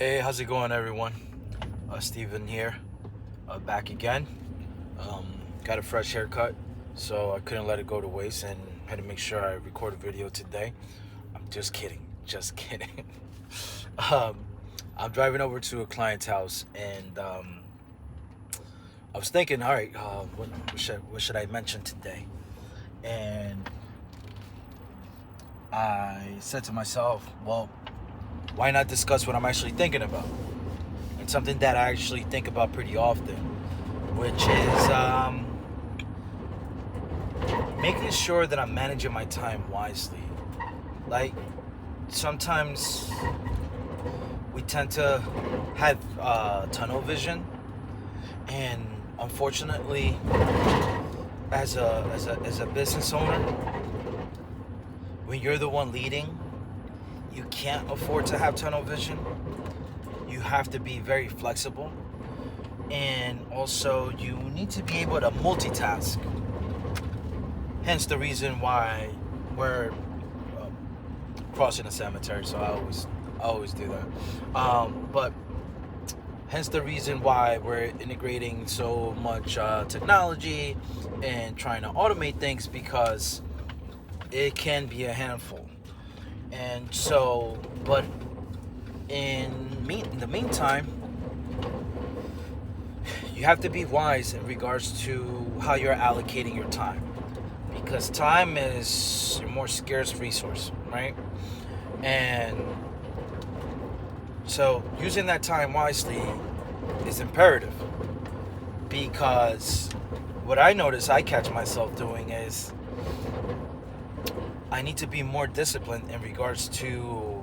Hey, how's it going, everyone? Steven here, back again. Got a fresh haircut, so I couldn't let it go to waste and had to make sure I record a video today. I'm just kidding, just kidding. um, I'm driving over to a client's house, and I was thinking, all right, what should I mention today? And I said to myself, well, why not discuss what I'm actually thinking about? And something that I actually think about pretty often, which is making sure that I'm managing my time wisely. Like, sometimes we tend to have tunnel vision, and unfortunately, as a business owner, when you're the one leading, you can't afford to have tunnel vision. You have to be very flexible, and also you need to be able to multitask. Hence the reason why we're crossing a cemetery, so I always do that. But hence the reason why we're integrating so much technology and trying to automate things, because it can be a handful. And so, but in the meantime, you have to be wise in regards to how you're allocating your time, because time is your more scarce resource, right? And so using that time wisely is imperative, because what I notice I catch myself doing is I need to be more disciplined in regards to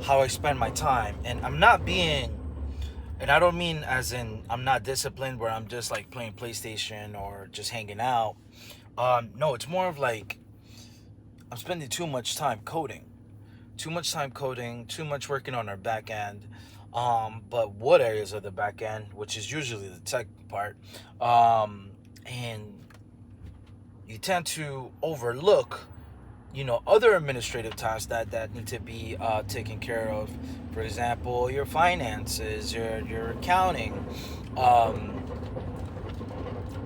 how I spend my time. And I don't mean as in I'm not disciplined where I'm just like playing PlayStation or just hanging out. No, it's more of like I'm spending too much time coding, too much working on our back end. But what areas of the back end, which is usually the tech part, and you tend to overlook other administrative tasks that need to be taken care of. For example, your finances, your accounting,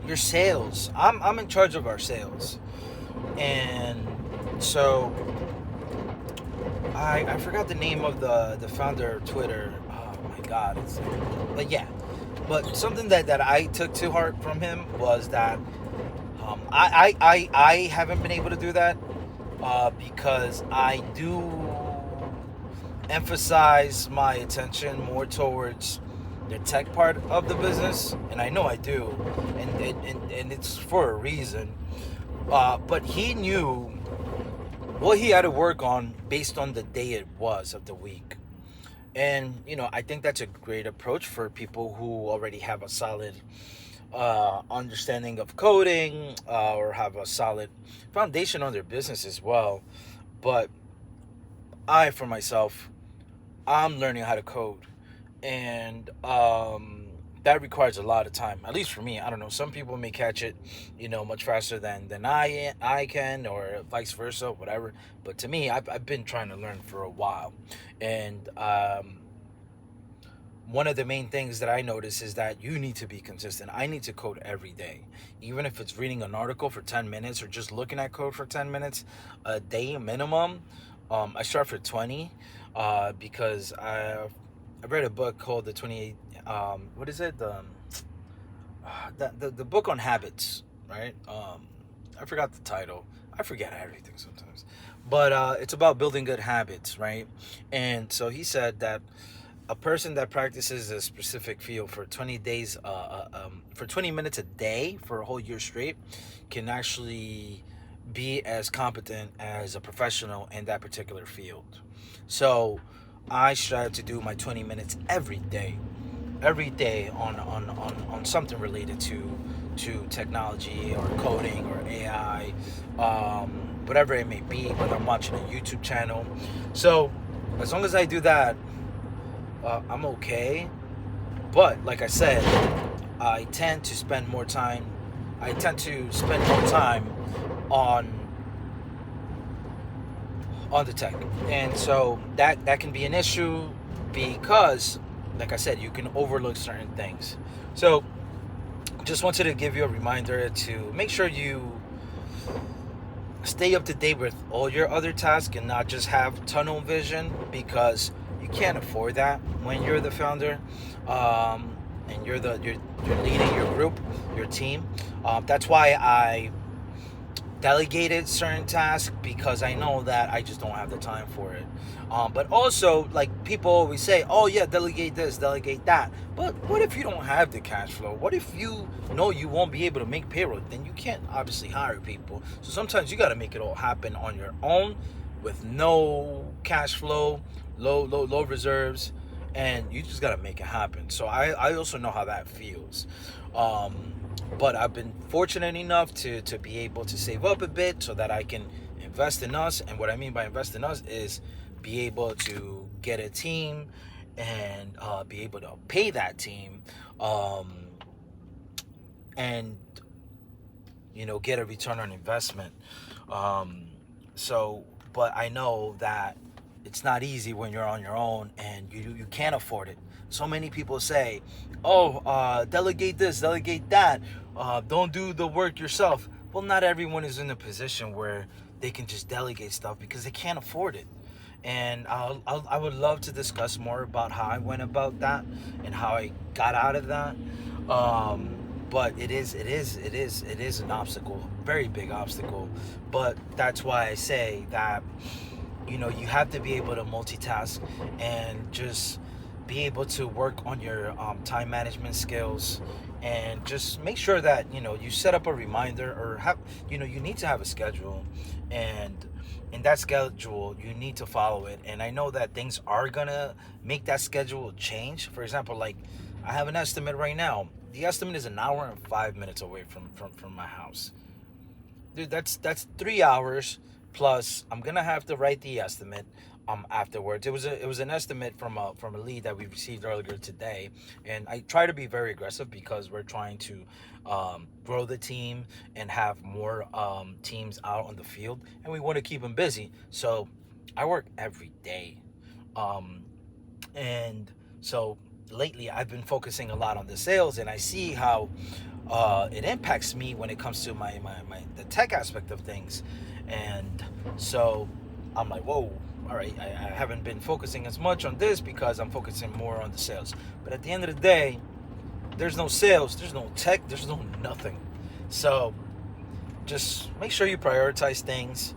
your sales. I'm in charge of our sales, and so I forgot the name of the founder of Twitter. Oh my God! But yeah, but something that I took to heart from him was that I haven't been able to do that. Because I do emphasize my attention more towards the tech part of the business, and I know I do, and it's for a reason. But he knew what he had to work on based on the day it was of the week. And I think that's a great approach for people who already have a solid understanding of coding, or have a solid foundation on their business as well. But for myself, I'm learning how to code, and that requires a lot of time. At least for me, I don't know. Some people may catch it, much faster than I can, or vice versa, whatever. But to me, I've been trying to learn for a while, and one of the main things that I notice is that you need to be consistent. I need to code every day. Even if it's reading an article for 10 minutes or just looking at code for 10 minutes a day minimum. I start for 20 because I read a book called the 28, what is it? The book on habits, right? I forgot the title. I forget everything sometimes. But it's about building good habits, right? And so he said that a person that practices a specific field for 20 days, for 20 minutes a day for a whole year straight, can actually be as competent as a professional in that particular field. So I strive to do my 20 minutes every day on something related to technology or coding or AI, whatever it may be, whether I'm watching a YouTube channel. So as long as I do that, I'm okay. But like I said, I tend to spend more time on the tech, and so that can be an issue because, like I said, you can overlook certain things. So just wanted to give you a reminder to make sure you stay up to date with all your other tasks and not just have tunnel vision, because you can't afford that when you're the founder, and you're leading your group, your team. That's why I delegated certain tasks, because I know that I just don't have the time for it. But also, like, people always say, oh yeah, delegate this, delegate that. But what if you don't have the cash flow? What if you know you won't be able to make payroll? Then you can't obviously hire people. So sometimes you got to make it all happen on your own with no cash flow, low reserves, and you just got to make it happen. So I also know how that feels. But I've been fortunate enough to be able to save up a bit so that I can invest in us. And what I mean by invest in us is be able to get a team and be able to pay that team, and get a return on investment. But I know that it's not easy when you're on your own and you can't afford it. So many people say, oh, delegate this, delegate that, don't do the work yourself. Well, not everyone is in a position where they can just delegate stuff because they can't afford it. And I would love to discuss more about how I went about that and how I got out of that. But it is an obstacle, very big obstacle. But that's why I say that you have to be able to multitask and just be able to work on your time management skills, and just make sure that you set up a reminder, or have you need to have a schedule, and in that schedule you need to follow it. And I know that things are gonna make that schedule change. For example, like, I have an estimate right now. The estimate is an hour and 5 minutes away from my house. Dude, that's 3 hours plus I'm gonna have to write the estimate afterwards. It was an estimate from a lead that we received earlier today, and I try to be very aggressive because we're trying to grow the team and have more teams out on the field, and we want to keep them busy. So I work every day, and so lately I've been focusing a lot on the sales, and I see how it impacts me when it comes to my the tech aspect of things. And so I'm like, whoa, all right, I haven't been focusing as much on this because I'm focusing more on the sales. But at the end of the day, there's no sales, there's no tech, there's no nothing. So just make sure you prioritize things,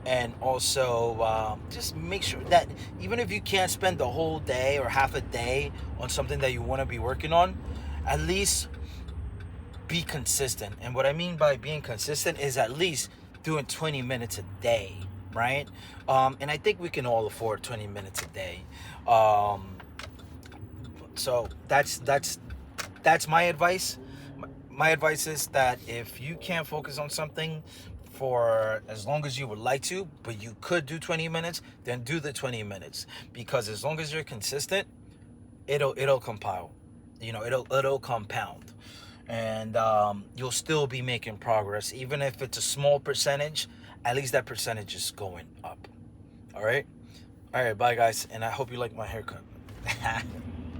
and also just make sure that even if you can't spend the whole day or half a day on something that you want to be working on, at least be consistent. And what I mean by being consistent is at least doing 20 minutes a day, right? And I think we can all afford 20 minutes a day. So that's my advice. My advice is that if you can't focus on something for as long as you would like to, but you could do 20 minutes, then do the 20 minutes. Because as long as you're consistent, it'll compile. It'll compound. And you'll still be making progress. Even if it's a small percentage, at least that percentage is going up. All right, bye guys, and I hope you like my haircut.